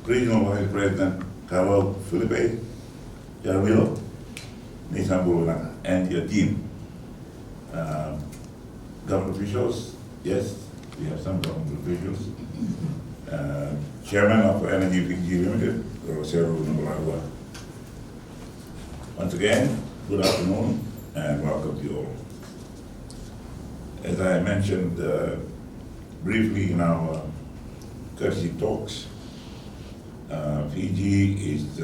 Regional Vice President Carol Felipe, Jaramillo, Nissan Burulanga, and your team. Government officials, yes, we have some government officials. Chairman of Energy Fiji Limited, Sitiveni Rabuka. Once again, good afternoon and welcome to you all. As I mentioned briefly in our courtesy talks, Fiji is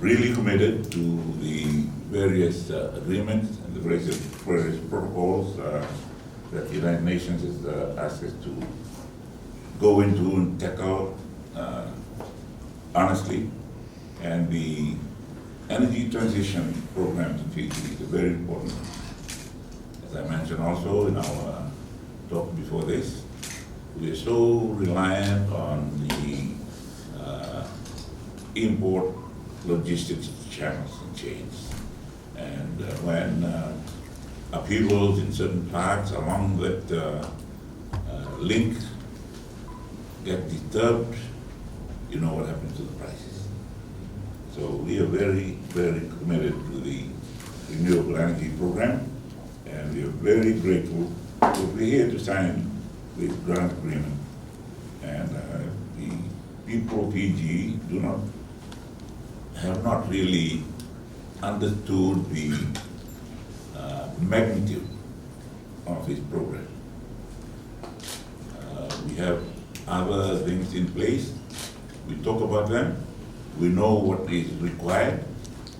really committed to the various agreements and the various protocols that the United Nations has asked us to go into and tackle honestly. And the energy transition program in Fiji is very important. As I mentioned also in our talk before this, we are so reliant on the import logistics channels and chains. And when upheavals in certain parts along that link get disturbed, you know what happens to the prices. So we are very, very committed to the renewable energy program, and we are very grateful that we're here to sign this grant agreement. And the people of Fiji have not really understood the magnitude of this program. We have other things in place. We talk about them. We know what is required.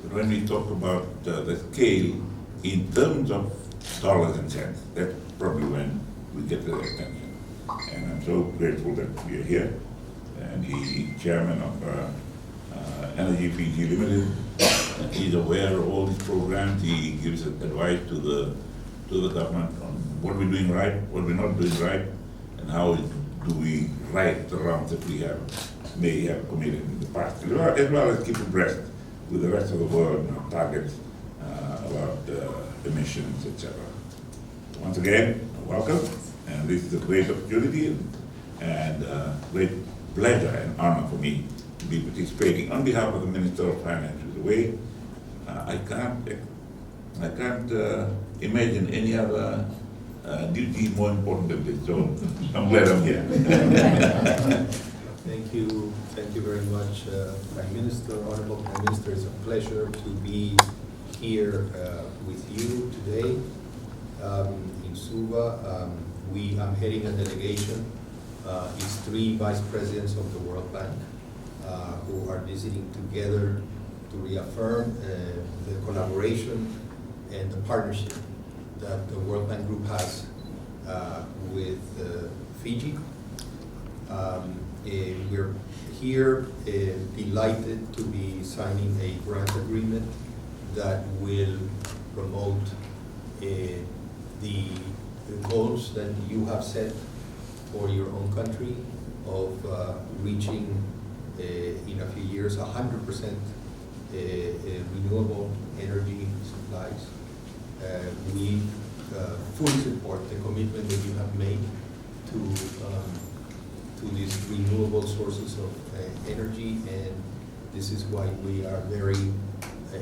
But when we talk about the scale in terms of dollars and cents, that's probably when we get their attention. And I'm so grateful that we are here. And the chairman of Energy Fiji Limited, he's aware of all these programs. He gives advice to the government on what we're doing right, what we're not doing right, and how do we right the wrongs that we may have committed in the past, as well as keep abreast with the rest of the world on targets about emissions, etc. Once again, welcome, and this is a great opportunity and great pleasure and honor for me to be participating on behalf of the Minister of Finance, who's away. I can't imagine any other duty more important than this, so I'm glad I'm here. Thank you very much, Prime Minister, Honorable Prime Minister. It's a pleasure to be here with you today in Suva. I'm heading a delegation. It's 3 vice presidents of the World Bank who are visiting together to reaffirm the collaboration and the partnership that the World Bank Group has with Fiji. We're here delighted to be signing a grant agreement that will promote the goals that you have set for your own country of reaching in a few years 100% renewable energy supplies. We fully support the commitment that you have made to these renewable sources of energy, and this is why we are very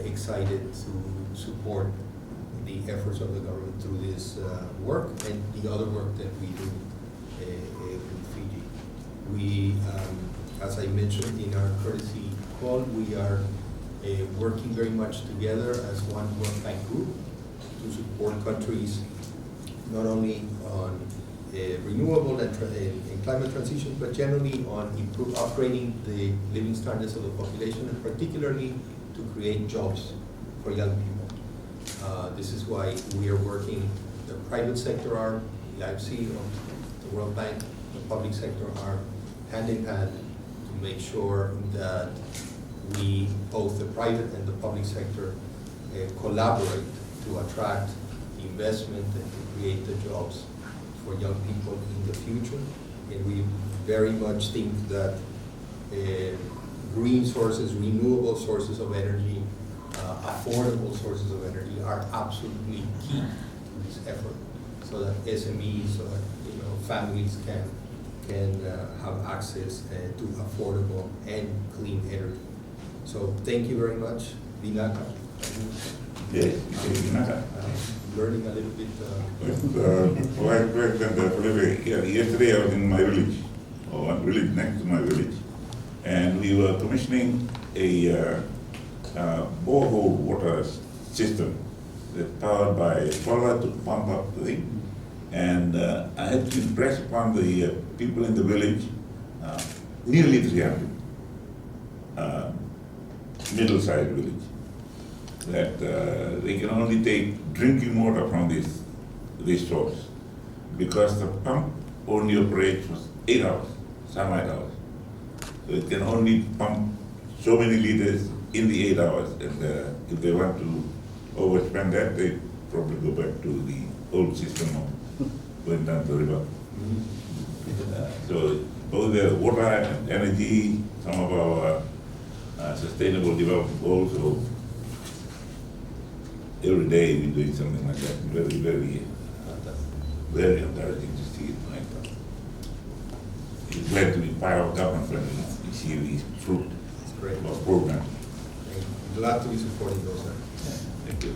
excited to support the efforts of the government through this work and the other work that we do in Fiji. We, as I mentioned in our courtesy call, we are working very much together as one World Bank group to support countries not only on renewable and climate transition, but generally on upgrading the living standards of the population, and particularly to create jobs for young people. This is why we are working, the private sector are, the IFC, the World Bank, the public sector are hand in hand to make sure that we, both the private and the public sector, collaborate to attract investment and to create the jobs for young people in the future. And we very much think that green sources, renewable sources of energy, affordable sources of energy are absolutely key to this effort, so that SMEs, so that families can can have access to affordable and clean energy. So thank you very much, Binaka. Yes, Learning a little bit. Yesterday I was in my village, or one village next to my village, and we were commissioning a borehole water system that's powered by solar to pump up the thing. And I had to impress upon the people in the village, nearly 300, middle-sized village, that they can only take drinking water from this source, because the pump only operates for 8 hours, some 8 hours. So it can only pump so many liters in the 8 hours, and if they want to overspend that, they probably go back to the old system of going down the river. So both the water and energy, some of our sustainable development goals, so every day we're doing something like that. Very, very, very encouraging to see it. Right? It's glad to be part of government when we see these fruit It's great. of program. Glad to be supporting those. Thank you.